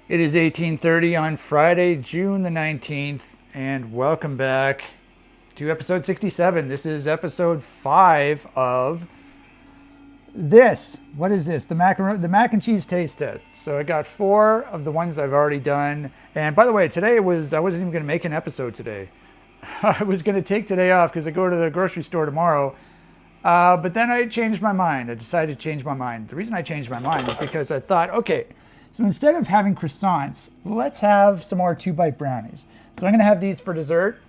It is 18:30 on Friday, June the 19th, and welcome back to episode 67. This is episode 5 of this. What is this? The mac and cheese taste test. So I got 4 of the ones I've already done. And by the way, I wasn't even going to make an episode today. I was going to take today off because I go to the grocery store tomorrow. But then I changed my mind. I decided to change my mind. The reason I changed my mind is because I thought, okay, so instead of having croissants, let's have some more 2-bite brownies. So I'm going to have these for dessert.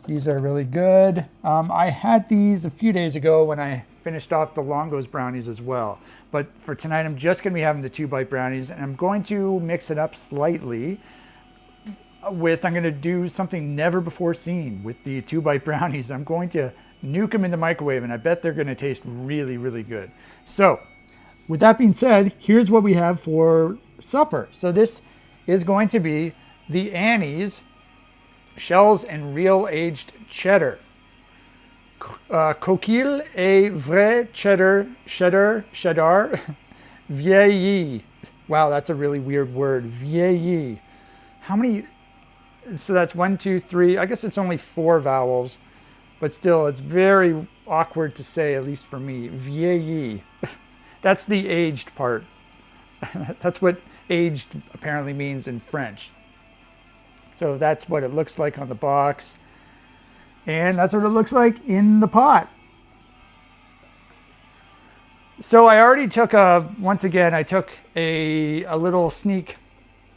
These are really good. I had these a few days ago when I finished off the Longo's brownies as well. But for tonight, I'm just going to be having the 2-bite brownies, and I'm going to mix it up slightly I'm going to do something never before seen with the 2-bite brownies. I'm going to nuke them in the microwave, and I bet they're going to taste really, really good. So with that being said, here's what we have for supper. So this is going to be the Annie's shells and real aged cheddar. Coquille et vrai cheddar vieilli. Wow, that's a really weird word. Vieilli. How many? So that's 1, 2, 3. I guess it's only 4 vowels, but still, it's very awkward to say, at least for me. Vieilli. That's the aged part. That's what aged apparently means in French. So that's what it looks like on the box. And that's what it looks like in the pot. So I already took once again, I took a little sneak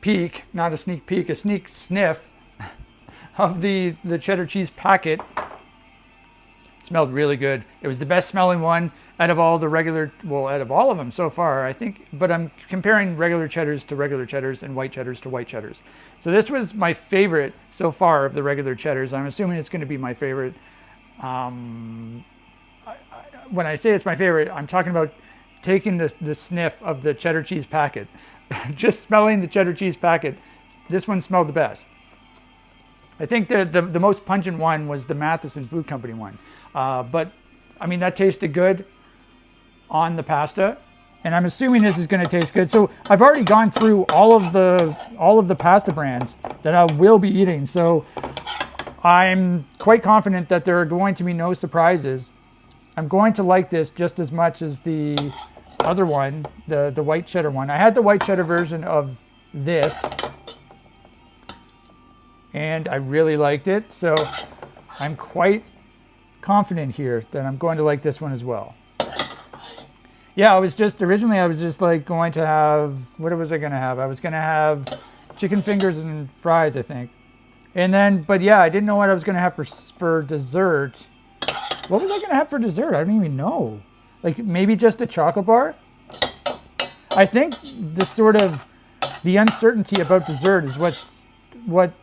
peek, not a sneak peek, a sneak sniff of the cheddar cheese packet. It smelled really good. It was the best smelling one out of all of them so far, I think. But I'm comparing regular cheddars to regular cheddars and white cheddars to white cheddars. So this was my favorite so far of the regular cheddars. I'm assuming it's going to be my favorite. When I say it's my favorite, I'm talking about taking the sniff of the cheddar cheese packet. Just smelling the cheddar cheese packet, this one smelled the best. I think the most pungent one was the Matheson Food Company one. But I mean, that tasted good on the pasta, and I'm assuming this is going to taste good. So I've already gone through all of the pasta brands that I will be eating. So I'm quite confident that there are going to be no surprises. I'm going to like this just as much as the other one, the white cheddar one. I had the white cheddar version of this, and I really liked it. So I'm quite confident here that I'm going to like this one as well. Yeah, originally I was just like going to have, what was I going to have? I was going to have chicken fingers and fries, I think. And then, but yeah, I didn't know what I was going to have for dessert. What was I going to have for dessert? I don't even know. Like maybe just a chocolate bar? I think the uncertainty about dessert is what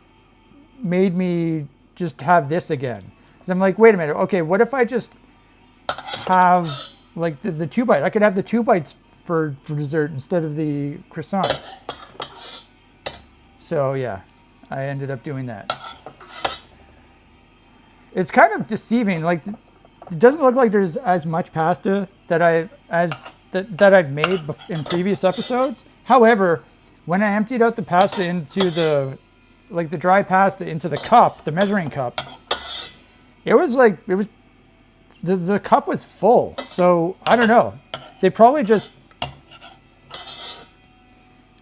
made me just have this again. Because I'm like, wait a minute, okay, what if I just have like the 2-bite? I could have the 2 bites for dessert instead of the croissants. So yeah, I ended up doing that. It's kind of deceiving. Like, it doesn't look like there's as much pasta that I've made in previous episodes. However, when I emptied out the pasta into the dry pasta into the cup, the measuring cup, the cup was full. So I don't know. They probably just,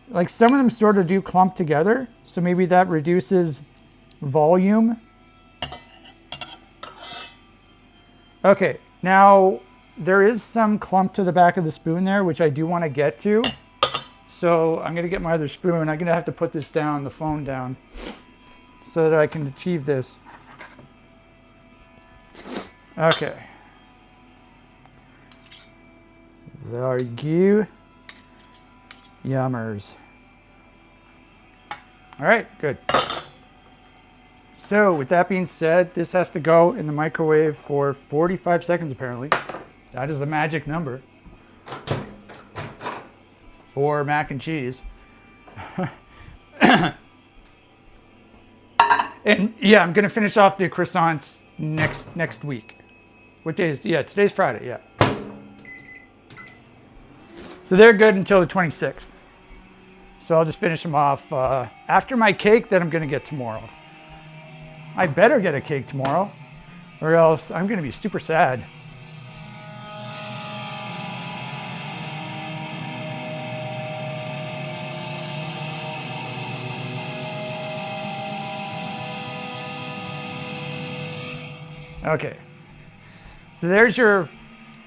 like, some of them sort of do clump together. So maybe that reduces volume. Okay, now there is some clump to the back of the spoon there, which I do want to get to. So I'm going to get my other spoon. I'm going to have to put this down, the phone down, so that I can achieve this. Okay. There you go. Yummers. All right, good. So with that being said, this has to go in the microwave for 45 seconds apparently. That is the magic number for mac and cheese. And yeah, I'm going to finish off the croissants next week. What day is, yeah, today's Friday, yeah. So they're good until the 26th. So I'll just finish them off after my cake that I'm going to get tomorrow. I better get a cake tomorrow, or else I'm going to be super sad. Okay, so there's your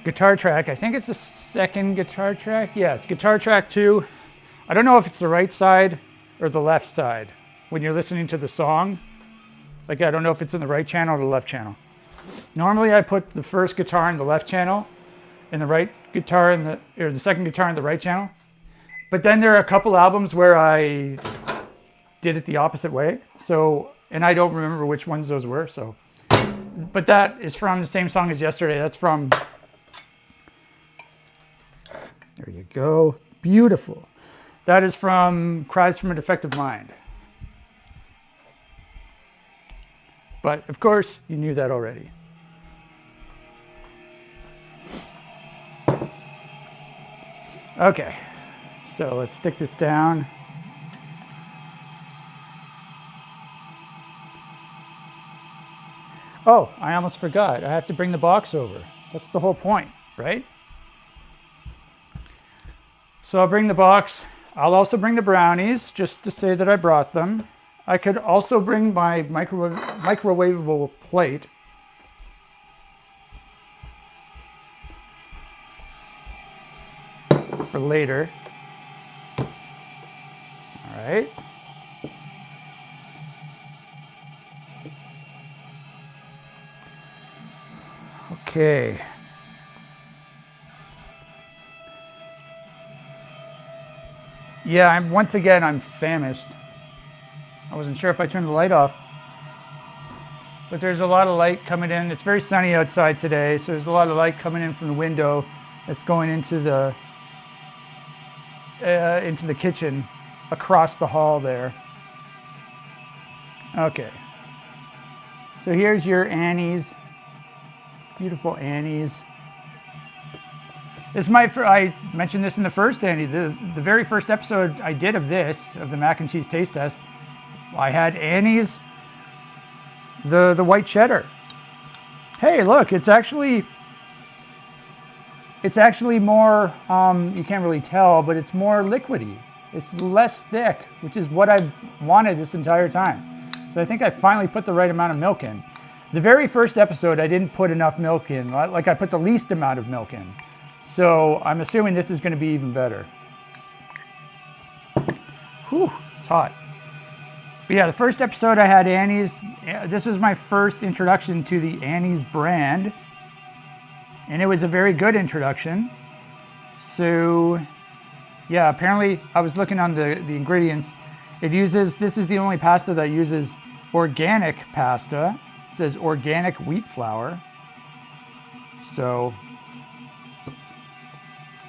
guitar track. I think it's the second guitar track. Yeah, it's guitar track 2. I don't know if it's the right side or the left side when you're listening to the song. Like, I don't know if it's in the right channel or the left channel. Normally I put the first guitar in the left channel and the right guitar in the second guitar in the right channel. But then there are a couple albums where I did it the opposite way. So, and I don't remember which ones those were, so. But that is from the same song as yesterday. That's from, there you go, beautiful. That is from Cries from a Defective Mind. But of course, you knew that already. Okay, so let's stick this down. Oh, I almost forgot. I have to bring the box over. That's the whole point, right? So I'll bring the box. I'll also bring the brownies, just to say that I brought them. I could also bring my microwavable plate. For later. All right. Okay. Yeah, once again, I'm famished. I wasn't sure if I turned the light off. But there's a lot of light coming in. It's very sunny outside today, so there's a lot of light coming in from the window that's going into the kitchen across the hall there. Okay. So here's your Annie's. Beautiful Annie's. This is I mentioned this in the first Annie. The very first episode I did of this, of the mac and cheese taste test, I had Annie's, the white cheddar. Hey, look, it's actually more, you can't really tell, but it's more liquidy. It's less thick, which is what I've wanted this entire time. So I think I finally put the right amount of milk in. The very first episode, I didn't put enough milk in. Like, I put the least amount of milk in. So I'm assuming this is going to be even better. Whew, it's hot. But yeah, the first episode I had Annie's. This was my first introduction to the Annie's brand. And it was a very good introduction. So yeah, apparently I was looking on the ingredients. This is the only pasta that uses organic pasta. It says organic wheat flour. So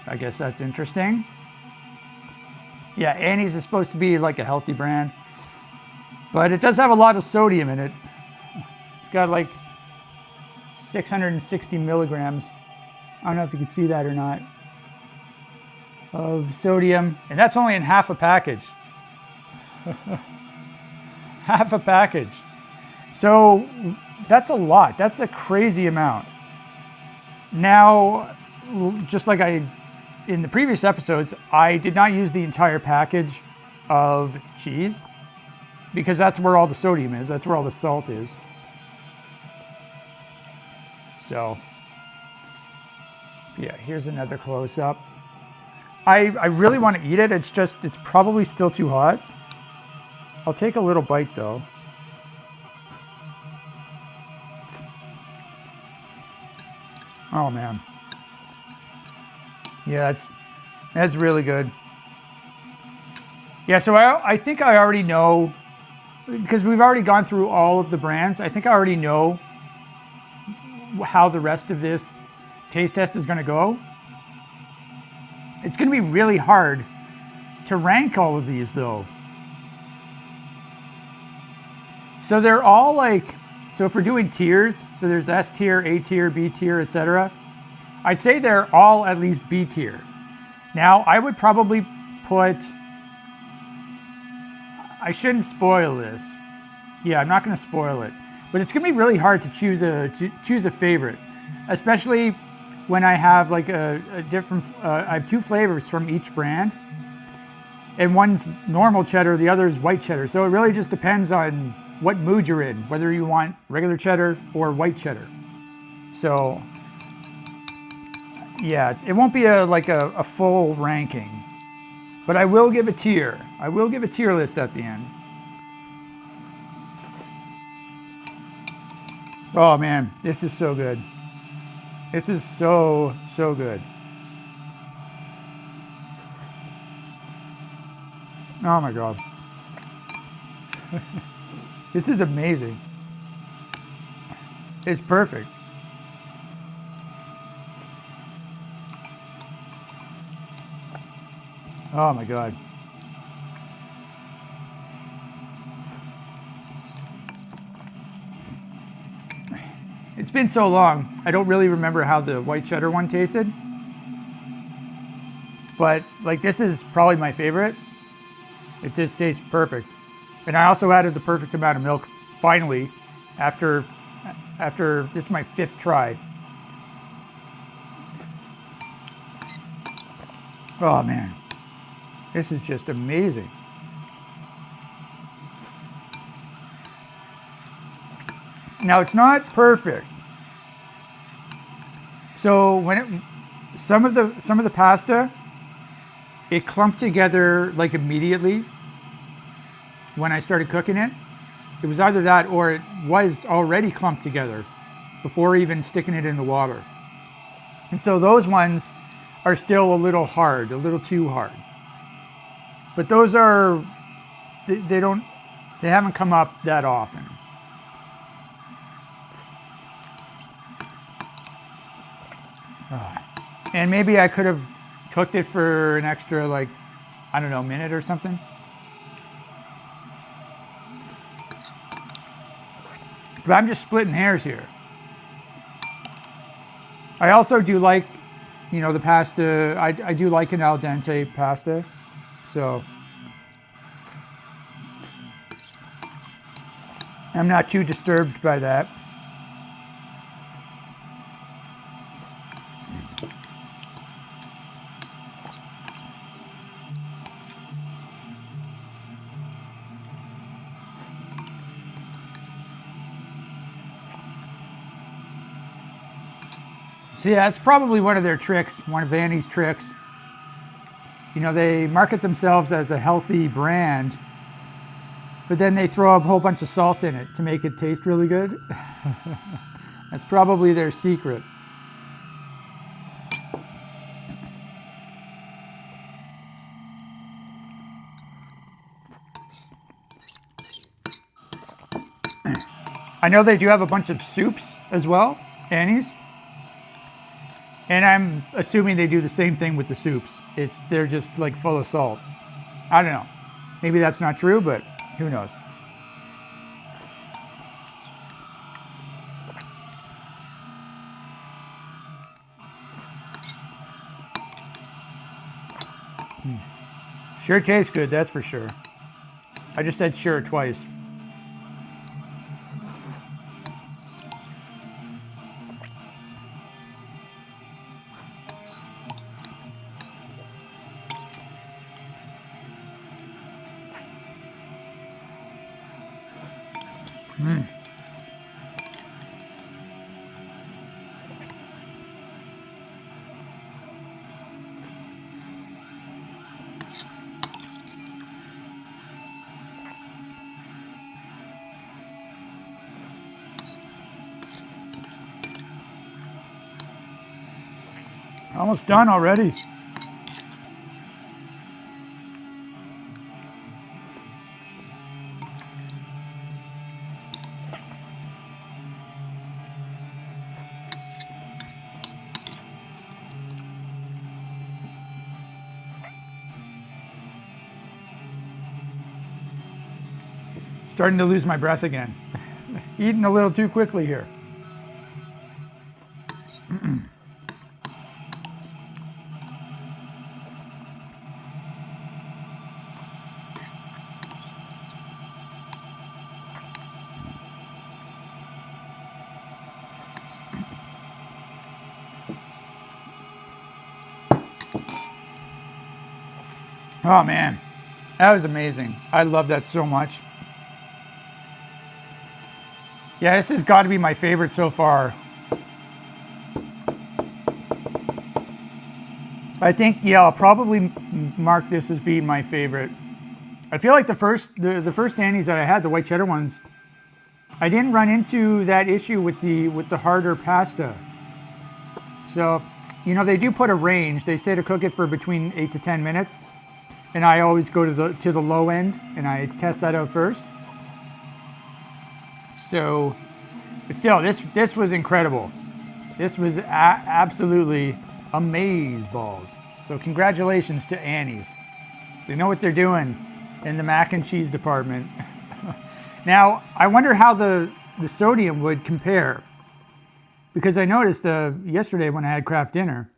I guess that's interesting. Yeah, Annie's is supposed to be like a healthy brand, but it does have a lot of sodium in it. It's got like 660 milligrams. I don't know if you can see that or not, of sodium, and that's only in half a package. Half a package. So that's a lot. That's a crazy amount. Now, just like in the previous episodes, I did not use the entire package of cheese because that's where all the sodium is. That's where all the salt is. So, yeah, here's another close-up. I really want to eat it. It's probably still too hot. I'll take a little bite though. Oh man. Yeah, that's really good. Yeah, so I think I already know, because we've already gone through all of the brands, I think I already know how the rest of this taste test is going to go. It's going to be really hard to rank all of these though. So they're all like, so if we're doing tiers, so there's S tier, A tier, B tier, etc. I'd say they're all at least B tier. Now, I would probably put I shouldn't spoil this. Yeah, I'm not going to spoil it. But it's going to be really hard to choose a favorite, especially when I have like a different. I have two flavors from each brand, and one's normal cheddar, the other is white cheddar. So it really just depends on what mood you're in, whether you want regular cheddar or white cheddar. So yeah, it won't be a full ranking, but I will give a tier. I will give a tier list at the end. Oh man, this is so good. This is so good. Oh my God. This is amazing. It's perfect. Oh my God. It's been so long, I don't really remember how the white cheddar one tasted. But like, this is probably my favorite. It just tastes perfect. And I also added the perfect amount of milk finally after this is my 5th try. Oh man, this is just amazing. Now it's not perfect. So when some of the pasta, it clumped together like immediately when I started cooking it. It was either that or it was already clumped together before even sticking it in the water. And so those ones are still a little hard, a little too hard. But those are, they haven't come up that often. And maybe I could have cooked it for an extra, like, I don't know, minute or something. But I'm just splitting hairs here. I also do like, you know, the pasta, I do like an al dente pasta. So I'm not too disturbed by that. So yeah, that's probably one of their tricks, one of Annie's tricks. You know, they market themselves as a healthy brand, but then they throw a whole bunch of salt in it to make it taste really good. That's probably their secret. I know they do have a bunch of soups as well, Annie's. And I'm assuming they do the same thing with the soups. They're just like full of salt. I don't know. Maybe that's not true, but who knows? Sure tastes good, that's for sure. I just said sure twice. Almost done already. Starting to lose my breath again. Eating a little too quickly here. Oh man, that was amazing. I love that so much. Yeah, this has got to be my favorite so far. I think, yeah, I'll probably mark this as being my favorite. I feel like the first Annie's that I had, the white cheddar ones, I didn't run into that issue with the harder pasta. So, you know, they do put a range. They say to cook it for between 8 to 10 minutes. And I always go to the low end and I test that out first. So, but still, this was incredible. This was absolutely amazeballs. So congratulations to Annie's. They know what they're doing in the mac and cheese department. Now, I wonder how the sodium would compare. Because I noticed yesterday when I had craft dinner,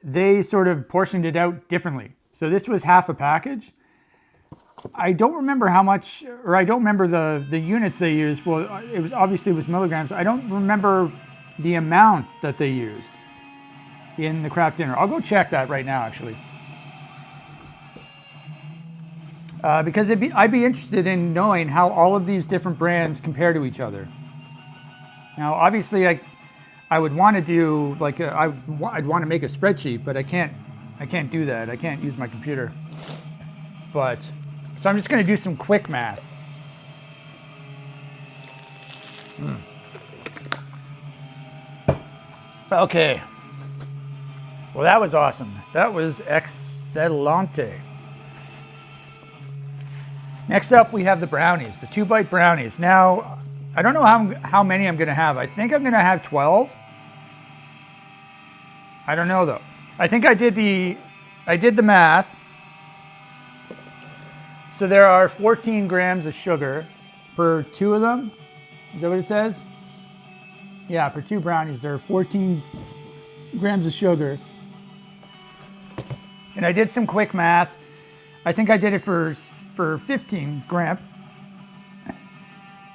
they sort of portioned it out differently. So this was half a package. I don't remember how much, or I don't remember the units they used. Well, it was obviously milligrams. I don't remember the amount that they used in the craft dinner. I'll go check that right now, actually. Because I'd be interested in knowing how all of these different brands compare to each other. Now, obviously, I would want to do like I'd want to make a spreadsheet, but I can't do that. I can't use my computer. But so I'm just going to do some quick math. Okay. Well, that was awesome. That was excelente. Next up, we have the brownies, the 2-bite brownies. Now, I don't know how many I'm going to have. I think I'm going to have 12. I don't know though. I think I did the math. So there are 14 grams of sugar per 2 of them. Is that what it says? Yeah, for 2 brownies, there are 14 grams of sugar. And I did some quick math. I think I did it for 15 grams.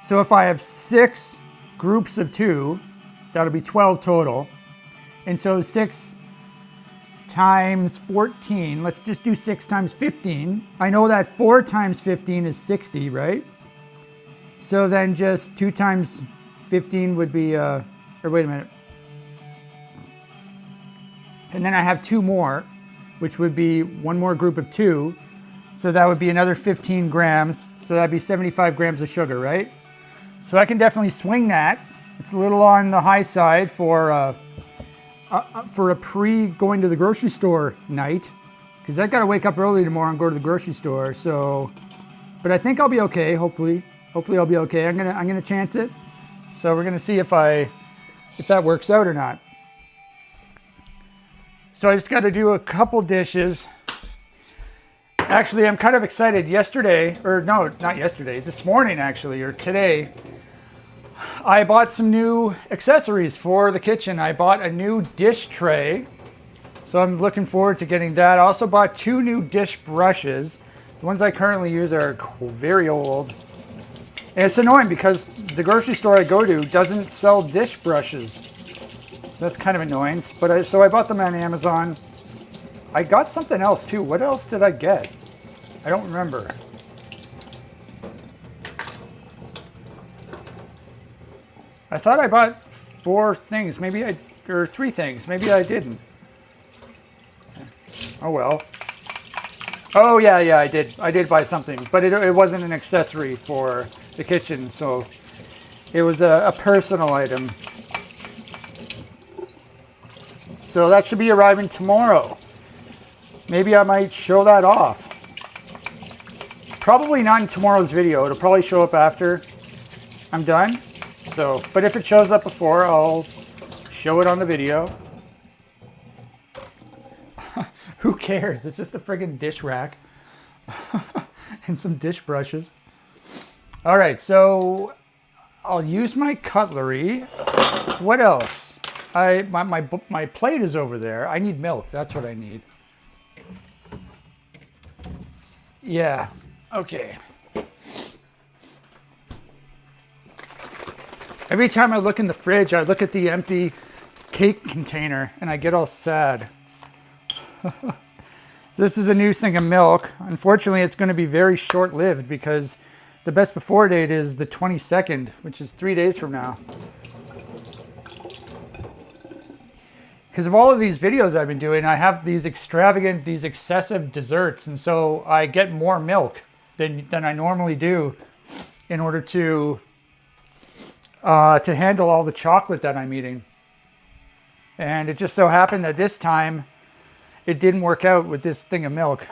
So if I have 6 groups of 2, that'll be 12 total. And so 6 times 14, let's just do 6 times 15. I know that 4 times 15 is 60, right? So then just 2 times 15 would be, or wait a minute. And then I have 2 more, which would be 1 more group of 2. So that would be another 15 grams. So that'd be 75 grams of sugar, right? So I can definitely swing that. It's a little on the high side for a pre-going to the grocery store night, because I got to wake up early tomorrow and go to the grocery store. So, but I think I'll be okay. Hopefully I'll be okay. I'm gonna chance it. So we're gonna see if that works out or not. So I just got to do a couple dishes. Actually, I'm kind of excited. Yesterday, or no, not yesterday. This morning, actually, or today, I bought some new accessories for the kitchen. I bought a new dish tray, so I'm looking forward to getting that. I also bought 2 new dish brushes. The ones I currently use are very old. And it's annoying because the grocery store I go to doesn't sell dish brushes. So that's kind of annoying. But so I bought them on Amazon. I got something else too. What else did I get? I don't remember. I thought I bought 4 things, or 3 things. Maybe I didn't. Oh well. Oh yeah, I did. I did buy something, but it wasn't an accessory for the kitchen, so it was a personal item. So that should be arriving tomorrow. Maybe I might show that off. Probably not in tomorrow's video. It'll probably show up after I'm done. So, but if it shows up before, I'll show it on the video. Who cares? It's just a friggin' dish rack and some dish brushes. All right, so I'll use my cutlery. What else? My plate is over there. I need milk. That's what I need. Yeah. Okay. Every time I look in the fridge, I look at the empty cake container and I get all sad. So this is a new thing of milk. Unfortunately, it's going to be very short-lived because the best before date is the 22nd, which is 3 days from now. Because of all of these videos I've been doing, I have these extravagant, these excessive desserts, and so I get more milk than I normally do in order to handle all the chocolate that I'm eating. And it just so happened that this time it didn't work out with this thing of milk.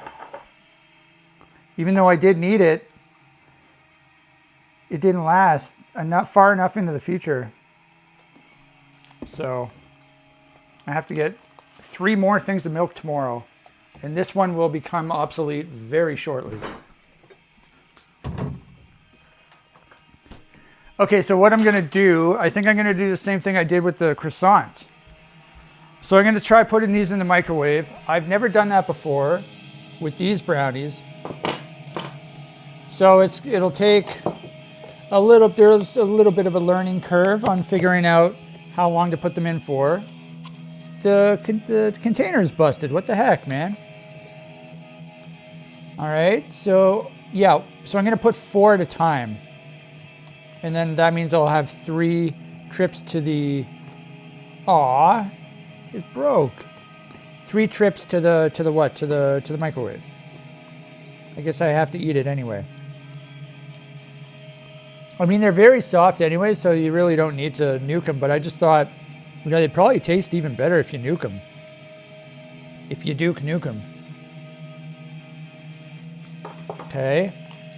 Even though I did need it, it didn't last far enough into the future. So I have to get 3 more things of milk tomorrow, and this one will become obsolete very shortly. Okay, so what I'm going to do, I think I'm going to do the same thing I did with the croissants. So I'm going to try putting these in the microwave. I've never done that before with these brownies. So it'll take there's a little bit of a learning curve on figuring out how long to put them in for. The container is busted. What the heck, man? All right, so yeah, so I'm going to put 4 at a time. And then that means I'll have 3 trips to the... Aw, it broke. 3 trips to the microwave. I guess I have to eat it anyway. I mean, they're very soft anyway, so you really don't need to nuke them, but I just thought, you know, they'd probably taste even better if you nuke them. If you nuke them. Okay.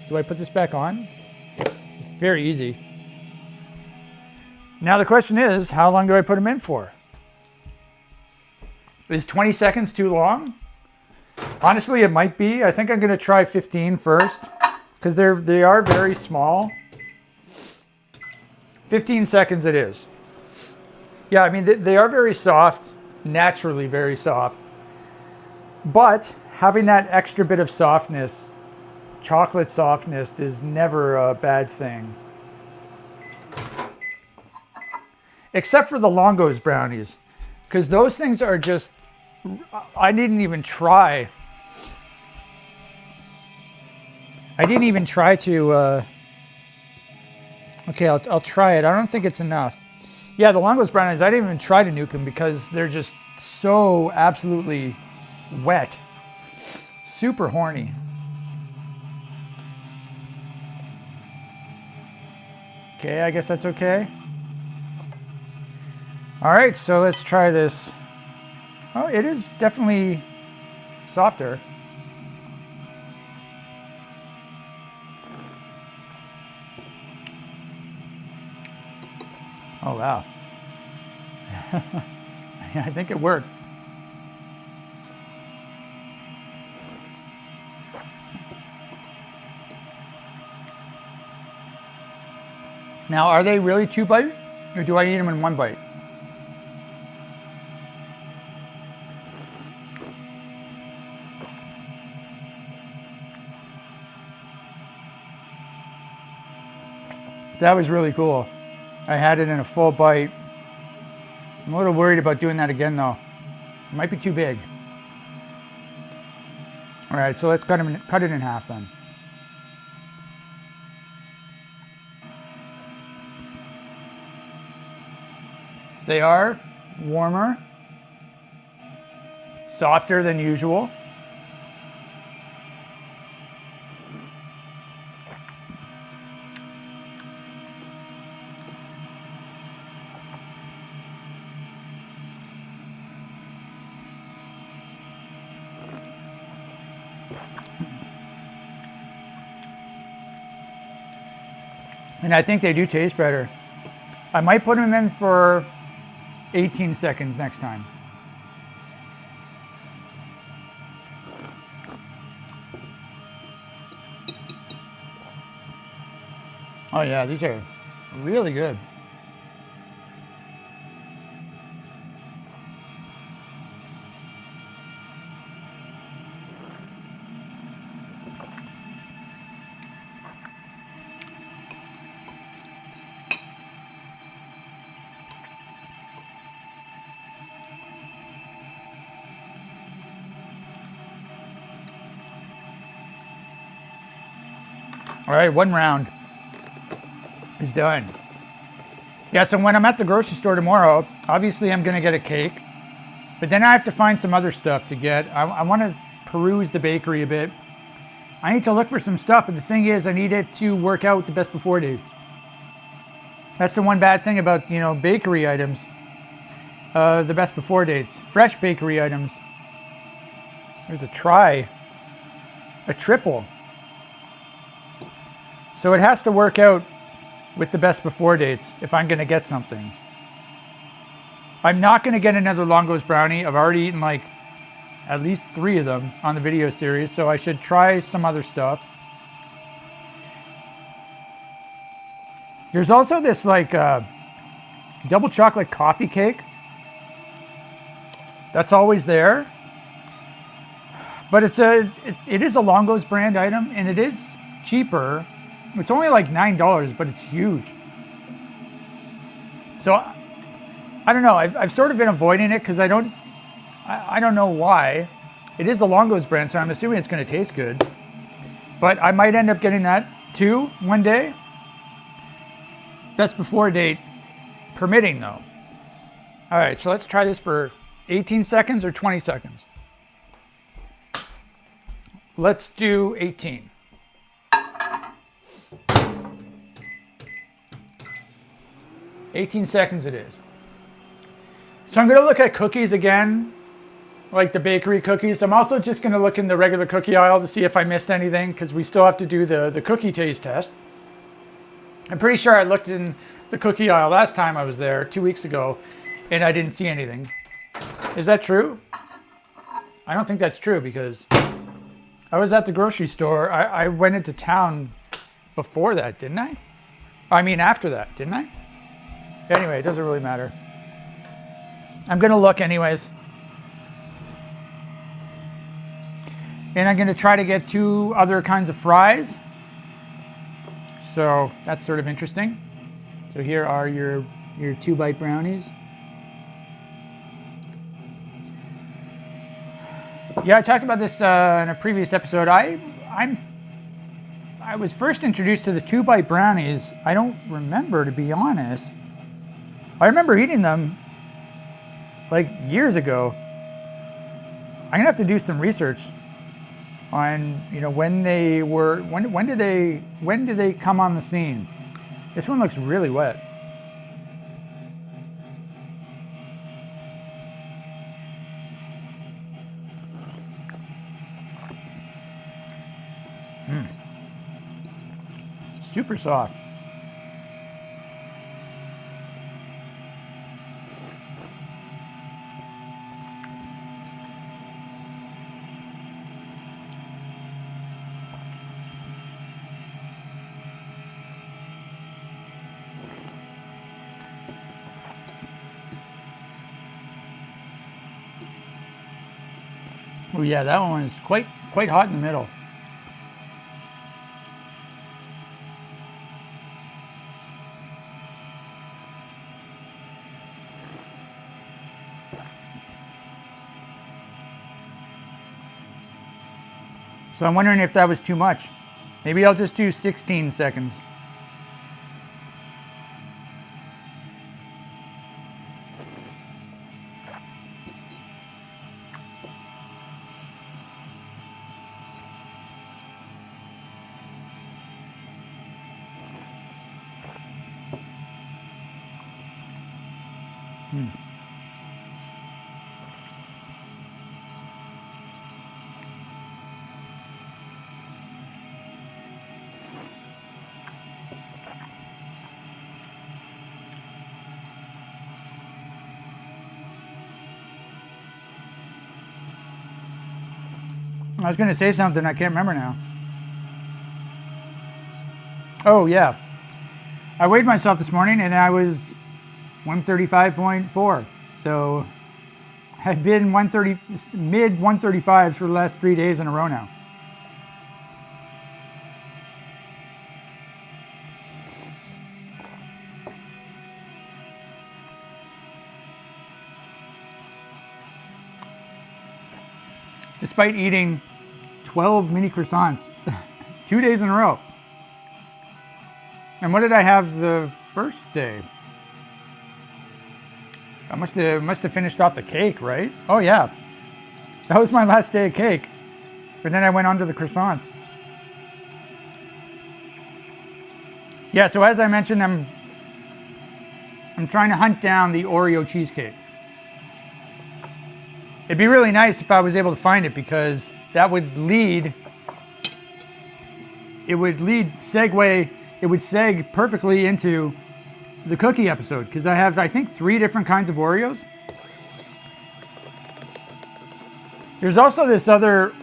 Do I put this back on? It's very easy. Now the question is, how long do I put them in for? Is 20 seconds too long? Honestly, it might be. I think I'm going to try 15 first because they are very small. 15 seconds it is. Yeah, I mean, they are very soft, naturally very soft. But having that extra bit of softness, chocolate softness, is never a bad thing. Except for the Longo's brownies, because those things are just, I didn't even try. To, okay, I'll try it. I don't think it's enough. Yeah, the Longo's brownies, I didn't even try to nuke them because they're just so absolutely wet. Super horny. Okay, I guess that's okay. All right, so let's try this. Oh, it is definitely softer. Oh, wow. I think it worked. Now, are they really 2 bite, or do I eat them in 1 bite? That was really cool. I had it in a full bite. I'm a little worried about doing that again though. It might be too big. All right, so let's cut it in half then. They are warmer, softer than usual. And I think they do taste better. I might put them in for 18 seconds next time. Oh yeah, these are really good. All right, one round is done. Yeah, so when I'm at the grocery store tomorrow, obviously I'm going to get a cake. But then I have to find some other stuff to get. I want to peruse the bakery a bit. I need to look for some stuff, but the thing is, I need it to work out the best before days. That's the one bad thing about, bakery items. The best before dates. Fresh bakery items. There's a try. A triple. So it has to work out with the best before dates if I'm going to get something. I'm not going to get another Longo's brownie. I've already eaten like at least 3 of them on the video series, so I should try some other stuff. There's also this like double chocolate coffee cake that's always there, but it is a Longo's brand item and it is cheaper. It's only like $9, but it's huge. So I don't know. I've sort of been avoiding it because I don't know why. It is a Longo's brand, so I'm assuming it's going to taste good. But I might end up getting that too one day. Best before date permitting though. All right, so let's try this for 18 seconds or 20 seconds. Let's do 18. Seconds it is. So I'm going to look at cookies again, like the bakery cookies. I'm also just going to look in the regular cookie aisle to see if I missed anything, because we still have to do the cookie taste test. I'm pretty sure I looked in the cookie aisle last time I was there 2 weeks ago and I didn't see anything. Is that true? I don't think that's true because I was at the grocery store. I went into town before that, didn't I? I mean, after that, didn't I? Anyway, it doesn't really matter. I'm going to look anyways. And I'm going to try to get 2 other kinds of fries. So that's sort of interesting. So here are your 2-bite brownies. Yeah, I talked about this in a previous episode. I was first introduced to the 2-bite brownies. I don't remember, to be honest. I remember eating them like years ago. I'm gonna have to do some research on when did they come on the scene. This one looks really wet. Super soft. Oh yeah, that one is quite hot in the middle. So I'm wondering if that was too much. Maybe I'll just do 16 seconds. I was going to say something, I can't remember now. Oh yeah, I weighed myself this morning and I was 135.4. So I've been mid 135s for the last 3 days in a row now. Despite eating 12 mini croissants 2 days in a row. And what did I have the first day? I must have finished off the cake, right? Oh yeah, that was my last day of cake. And then I went on to the croissants. Yeah, so as I mentioned, I'm trying to hunt down the Oreo cheesecake. It'd be really nice if I was able to find it, because that would lead, it would seg perfectly into the cookie episode, because I have, I think, 3 different kinds of Oreos. There's also this other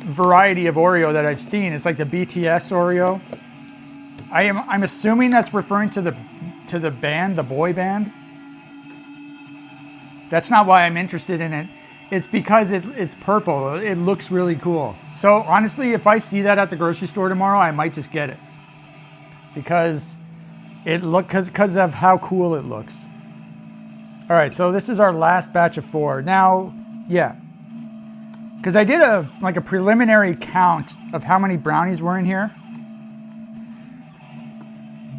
variety of Oreo that I've seen. It's like the BTS Oreo. I'm assuming that's referring to the band, the boy band. That's not why I'm interested in it. It's because it's purple. It looks really cool. So honestly, if I see that at the grocery store tomorrow, I might just get it, because because of how cool it looks. All right, so this is our last batch of 4. Now, yeah, because I did a preliminary count of how many brownies were in here,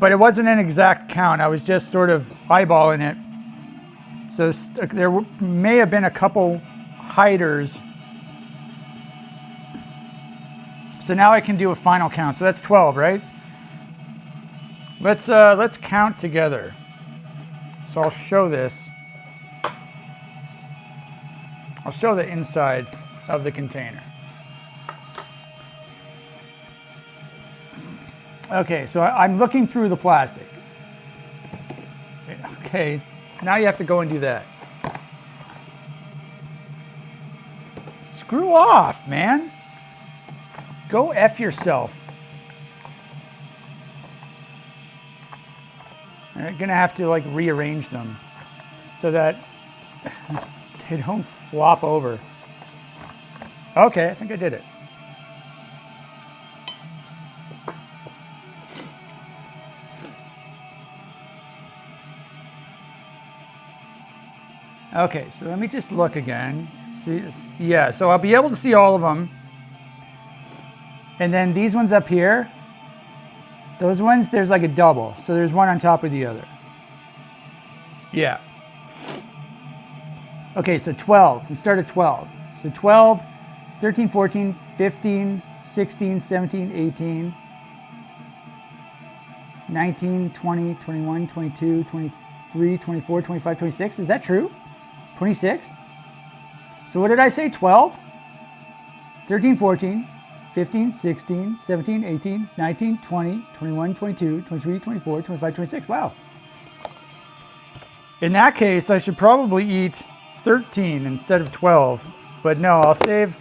but it wasn't an exact count. I was just sort of eyeballing it. So there may have been a couple hiders. So now I can do a final count. So that's 12, right? Let's count together. So I'll show this. I'll show the inside of the container. Okay, so I'm looking through the plastic. Okay, now you have to go and do that. Screw off, man. Go F yourself. I'm gonna have to rearrange them so that they don't flop over. Okay, I think I did it. Okay, so let me just look again. See, yeah, so I'll be able to see all of them. And then these ones up here, those ones, there's like a double. So there's one on top of the other. Yeah. Okay, so 12. We start at 12. So 12, 13, 14, 15, 16, 17, 18, 19, 20, 21, 22, 23, 24, 25, 26. Is that true? 26? So what did I say? 12, 13, 14, 15, 16, 17, 18, 19, 20, 21, 22, 23, 24, 25, 26. Wow. In that case, I should probably eat 13 instead of 12. But no, I'll save.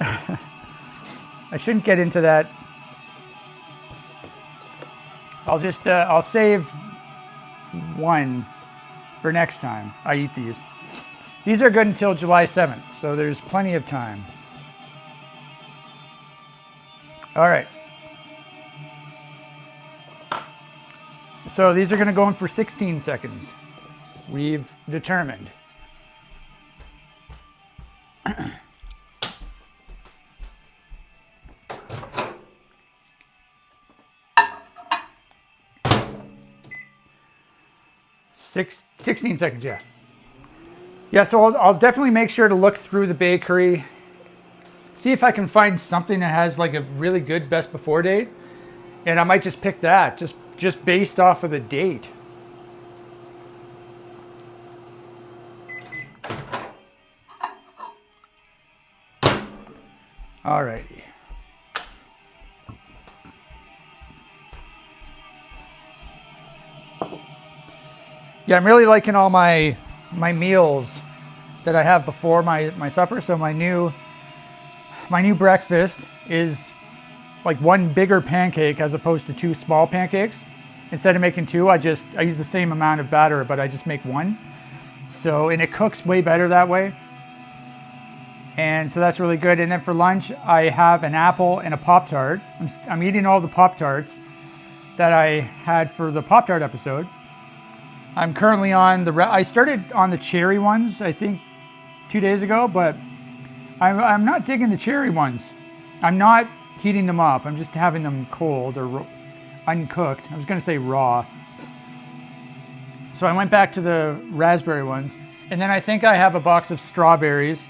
I shouldn't get into that. I'll save 1 for next time I eat these. These are good until July 7th, so there's plenty of time. All right. So these are going to go in for 16 seconds. We've determined. Six, 16 seconds, yeah. Yeah, so I'll definitely make sure to look through the bakery, see if I can find something that has a really good best before date, and I might just pick that, just based off of the date. Alrighty. Yeah, I'm really liking all my meals that I have before my supper. So my new breakfast is like 1 bigger pancake as opposed to 2 small pancakes. Instead of making 2, I use the same amount of batter, but I just make 1. So, and it cooks way better that way. And so that's really good. And then for lunch, I have an apple and a Pop-Tart. I'm eating all the Pop-Tarts that I had for the Pop-Tart episode. I'm currently on I started on the cherry ones, I think 2 days ago, but I'm not digging the cherry ones. I'm not heating them up. I'm just having them cold, or uncooked. I was going to say raw. So I went back to the raspberry ones. And then I think I have a box of strawberries.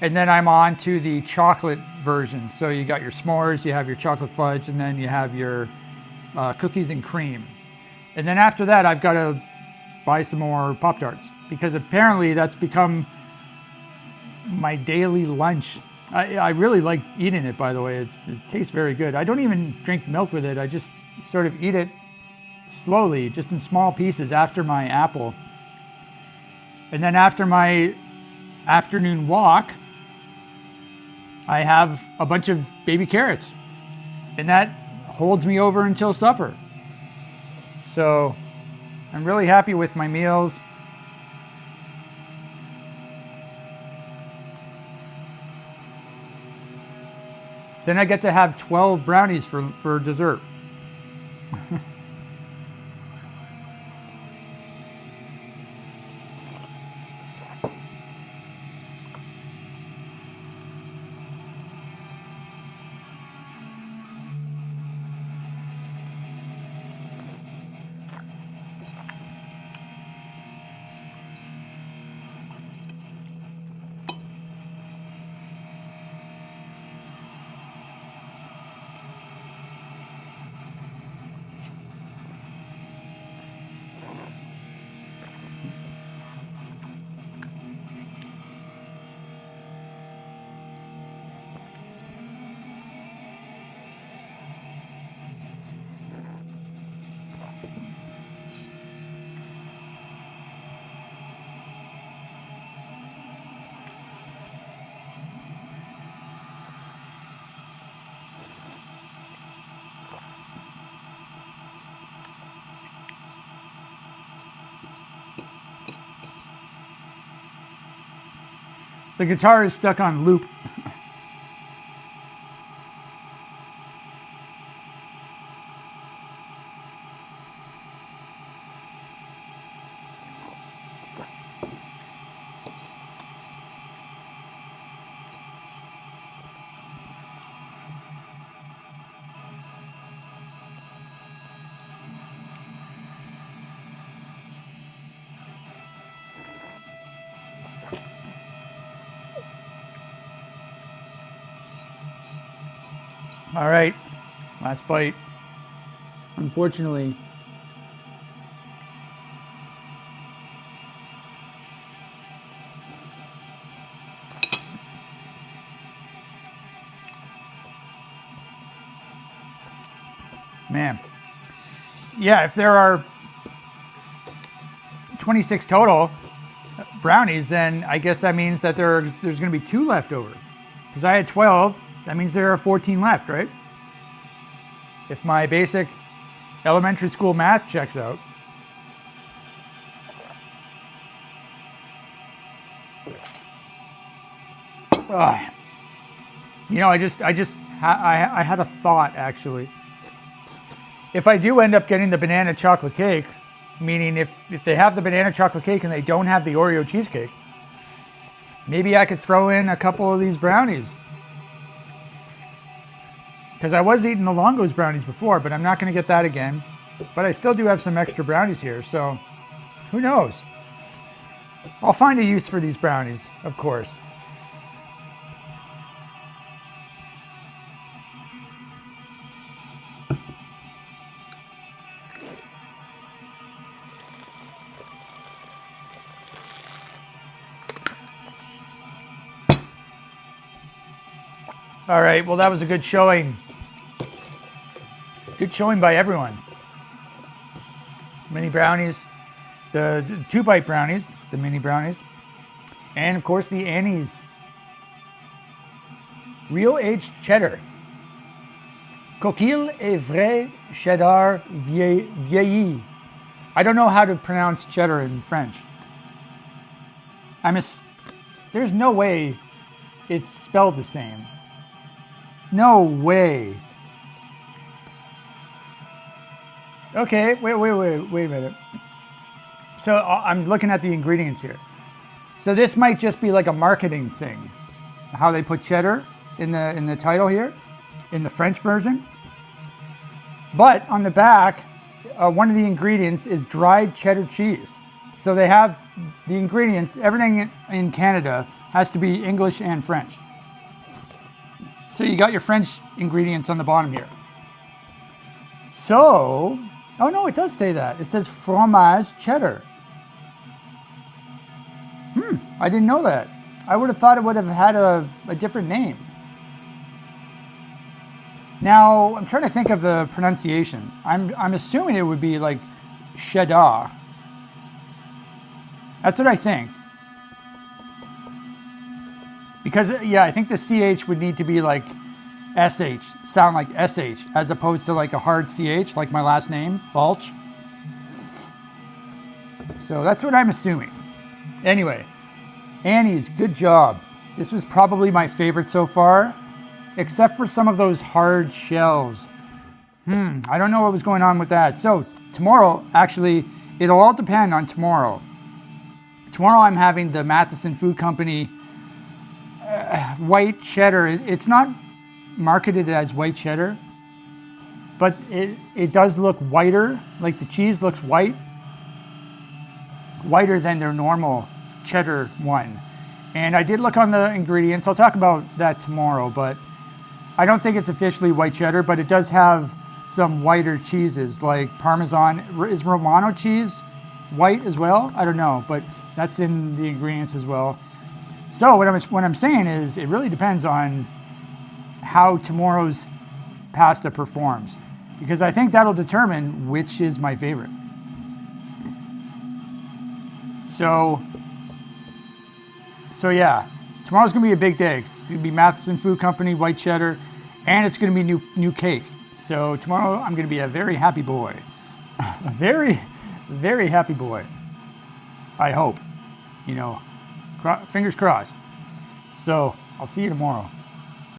And then I'm on to the chocolate version. So you got your s'mores, you have your chocolate fudge, and then you have your cookies and cream. And then after that, I've got to buy some more Pop-Tarts because apparently that's become my daily lunch. I really like eating it, by the way. It tastes very good. I don't even drink milk with it. I just sort of eat it slowly, just in small pieces after my apple. And then after my afternoon walk, I have a bunch of baby carrots. And that holds me over until supper. So I'm really happy with my meals. Then I get to have 12 brownies for dessert. The guitar is stuck on loop. All right, last bite. Unfortunately, man, yeah, if there are 26 total brownies, then I guess that means that there's going to be 2 left over. Because I had 12, that means there are 14 left, right? If my basic elementary school math checks out. You know, I had a thought actually. If I do end up getting the banana chocolate cake, meaning if they have the banana chocolate cake and they don't have the Oreo cheesecake, maybe I could throw in a couple of these brownies. Because I was eating the Longo's brownies before, but I'm not going to get that again. But I still do have some extra brownies here, so who knows? I'll find a use for these brownies, of course. All right, well, that was a good showing. Good showing by everyone. Mini brownies, the 2-bite brownies, the mini brownies, and of course the Annie's. Real aged cheddar. Coquille et vrai cheddar vieilli. I don't know how to pronounce cheddar in French. There's no way it's spelled the same. No way. Okay, wait a minute. So I'm looking at the ingredients here. So this might just be like a marketing thing. How they put cheddar in the title here, in the French version. But on the back, one of the ingredients is dried cheddar cheese. So they have the ingredients, everything in Canada has to be English and French. So you got your French ingredients on the bottom here. So, oh no, it does say that. It says fromage cheddar. I didn't know that. I would have thought it would have had a different name. Now, I'm trying to think of the pronunciation. I'm assuming it would be like cheddar. That's what I think. Because, yeah, I think the CH would need to be like SH, sound like SH, as opposed to like a hard CH, like my last name, Balch. So that's what I'm assuming. Anyway, Annie's, good job. This was probably my favorite so far, except for some of those hard shells. I don't know what was going on with that. So tomorrow, actually, it'll all depend on tomorrow. Tomorrow I'm having the Matheson Food Company white cheddar. It's not marketed as white cheddar, but it does look whiter, like the cheese looks whiter than their normal cheddar one. And I did look on the ingredients. I'll talk about that tomorrow, but I don't think it's officially white cheddar, but it does have some whiter cheeses like Parmesan. Is Romano cheese white as well? I don't know, but that's in the ingredients as well. So what I'm saying is it really depends on how tomorrow's pasta performs, because I think that'll determine which is my favorite. So yeah, tomorrow's gonna be a big day. It's gonna be Matheson Food Company white cheddar, and it's gonna be new cake. So tomorrow I'm gonna be a very happy boy, a very, very happy boy. I hope, fingers crossed. So I'll see you tomorrow.